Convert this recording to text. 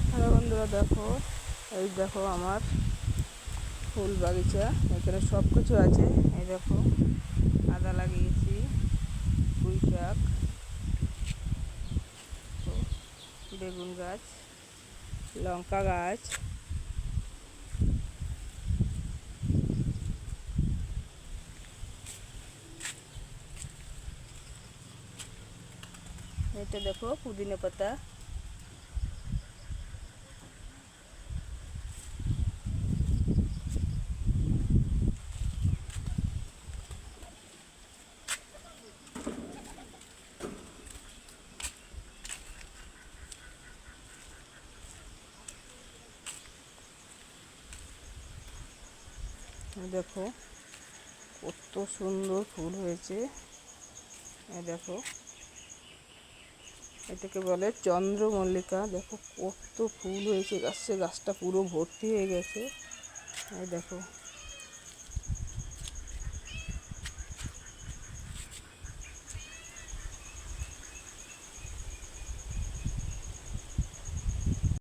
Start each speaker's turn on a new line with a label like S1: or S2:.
S1: Hello বন্ধুরা, দেখো এই দেখো আমার ফুল বাগিচা। এখানে সব কিছু আছে। এই দেখো আদা লাগিয়েছি, পুঁই শাক, বেগুন গাছ, লঙ্কা গাছ, এটা দেখো পুদিনা পাতা, দেখো কত সুন্দর ফুল হয়েছে। এই দেখো এটাকে বলে চন্দ্রমল্লিকা। দেখো কত ফুল হয়েছে গাছে, গাছটা পুরো ভর্তি হয়ে গেছে। এই দেখো।